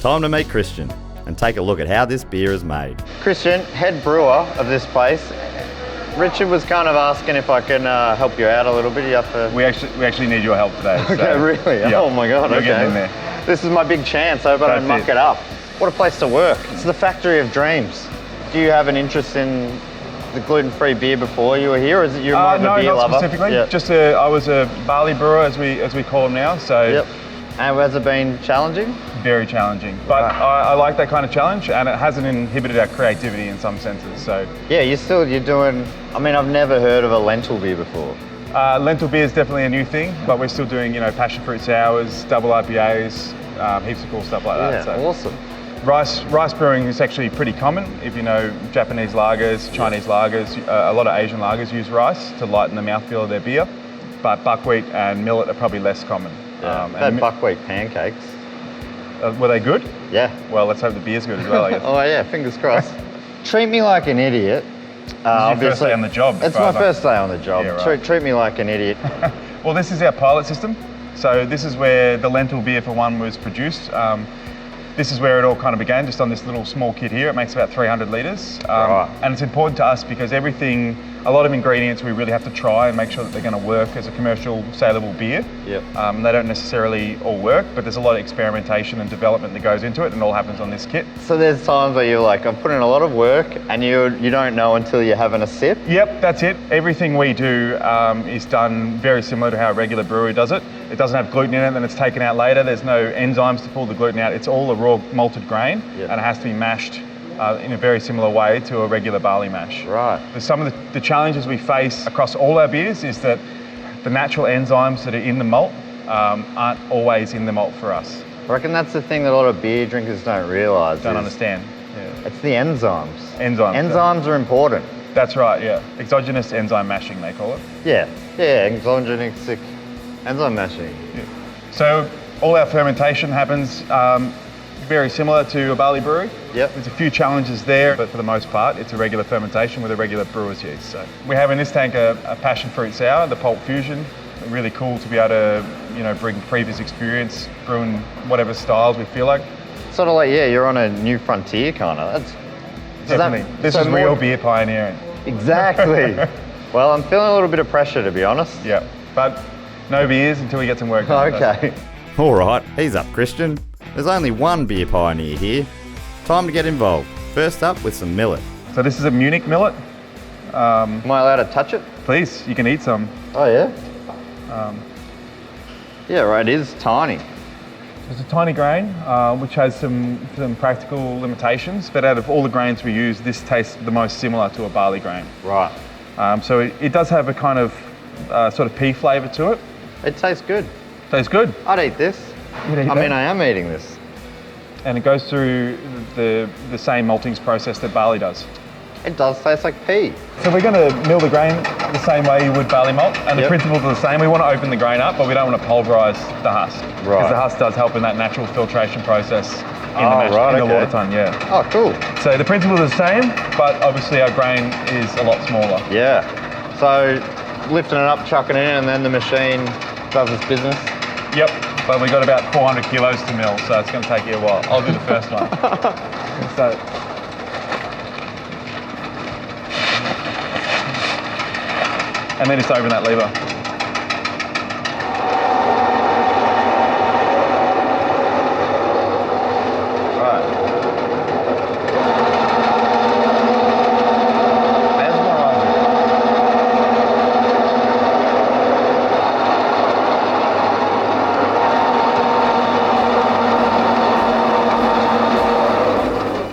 Time to meet Christian and take a look at how this beer is made. Christian, head brewer of this place. Richard was kind of asking if I can help you out a little bit. You have to... We actually need your help today. Okay, so, really? Yeah. Oh my God, You're okay. getting in there. This is my big chance. I hope I don't muck it up. What a place to work. It's the factory of dreams. Do you have an interest in the gluten-free beer before you were here, or is it you're more of a beer lover? No, not specifically. Yep. I was a barley brewer, as we call them now. So. Yep. And has it been challenging? Very challenging, but I like that kind of challenge, and it hasn't inhibited our creativity in some senses. So yeah, you're doing. I mean, I've never heard of a lentil beer before. Lentil beer is definitely a new thing, but we're still doing passion fruit sours, double IPAs, heaps of cool stuff like that. Yeah, So. Awesome. Rice brewing is actually pretty common. If you know Japanese lagers, Chinese lagers, a lot of Asian lagers use rice to lighten the mouthfeel of their beer, but buckwheat and millet are probably less common. Yeah. And buckwheat pancakes. Were they good? Yeah. Well, let's hope the beer's good as well, I guess. Oh yeah, fingers crossed. Treat me like an idiot. This is your first day on the job. It's my first day on the job. Yeah, right. Treat me like an idiot. Well, this is our pilot system. So this is where the lentil beer for one was produced. This is where it all kind of began, just on this little small kit here. It makes about 300 litres. Right. And it's important to us because a lot of ingredients we really have to try and make sure that they're going to work as a commercial saleable beer. Yep. They don't necessarily all work, but there's a lot of experimentation and development that goes into it, and it all happens on this kit. So there's times where you're like, I've put in a lot of work, and you don't know until you're having a sip? Yep, that's it. Everything we do is done very similar to how a regular brewery does it. It doesn't have gluten in it, then it's taken out later. There's no enzymes to pull the gluten out. It's all a raw malted grain, Yep. and it has to be mashed in a very similar way to a regular barley mash. Right. Some of the challenges we face across all our beers is that the natural enzymes that are in the malt aren't always in the malt for us. I reckon that's the thing that a lot of beer drinkers don't realise. Don't understand. Yeah. It's the enzymes. Enzymes are important. That's right, yeah. Exogenous enzyme mashing, they call it. Yeah, exogenous enzyme mashing. Yeah. So all our fermentation happens very similar to a barley brewery. Yep. There's a few challenges there, but for the most part, it's a regular fermentation with a regular brewer's yeast. So we have in this tank a passion fruit sour, the Pulp Fusion. Really cool to be able to, bring previous experience, brewing whatever styles we feel like. Sort of like, you're on a new frontier kind of. Definitely. This is real beer pioneering. Exactly. Well, I'm feeling a little bit of pressure, to be honest. Yeah, but no beers until we get some work done. Okay. All right, ease up, Christian. There's only one beer pioneer here. Time to get involved. First up with some millet. So this is a Munich millet. Am I allowed to touch it? Please, you can eat some. Oh yeah? Yeah, right, it is tiny. It's a tiny grain, which has some practical limitations, but out of all the grains we use, this tastes the most similar to a barley grain. Right. So it does have a kind of sort of pea flavour to it. It tastes good. Tastes good. I'd eat this. You'd eat that? I am eating this. And it goes through the same malting process that barley does. It does taste like pea. So we're going to mill the grain the same way you would barley malt, and the principles are the same. We want to open the grain up, but we don't want to pulverise the husk. Right. Because the husk does help in that natural filtration process in the water tun, yeah. Oh, cool. So the principles are the same, but obviously our grain is a lot smaller. Yeah. So lifting it up, chucking it in, and then the machine does its business. Yep, but we've got about 400 kilos to mill, so it's going to take you a while. I'll do the first one. And then just open that lever.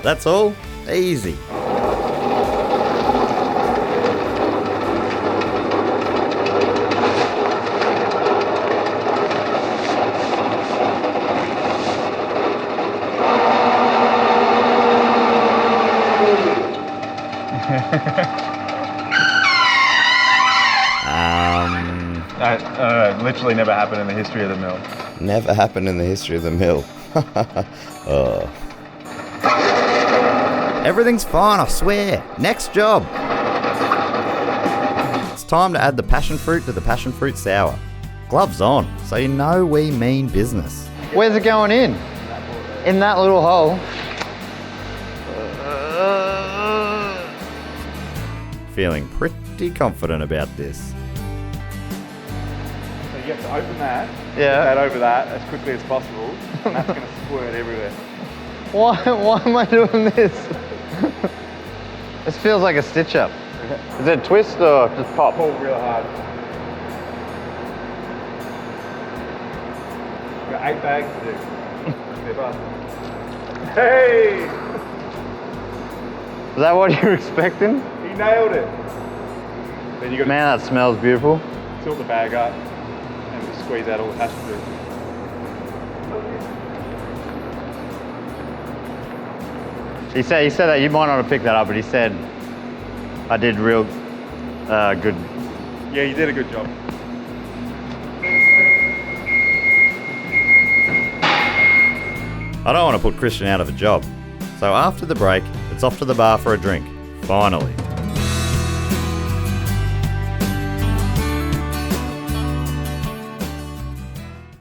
That's all? Easy. Literally never happened in the history of the mill. Never happened in the history of the mill. Oh. Everything's fine, I swear. Next job. It's time to add the passion fruit to the passion fruit sour. Gloves on, so you know we mean business. Where's it going in? in that little hole. Feeling pretty confident about this. So you have to open that, Yeah. get that over that as quickly as possible, and that's going to squirt everywhere. Why am I doing this? This feels like a stitch up. Is it twist or just pop? Pull real hard. We've got 8 bags to do. Step up. Hey! Is that what you're expecting? He nailed it. Then you got Man, that smells beautiful. to tilt the bag up and just squeeze out all the passengers. He said that you might not have picked that up, but he said I did real good. Yeah, you did a good job. I don't want to put Christian out of a job. So after the break, it's off to the bar for a drink. Finally.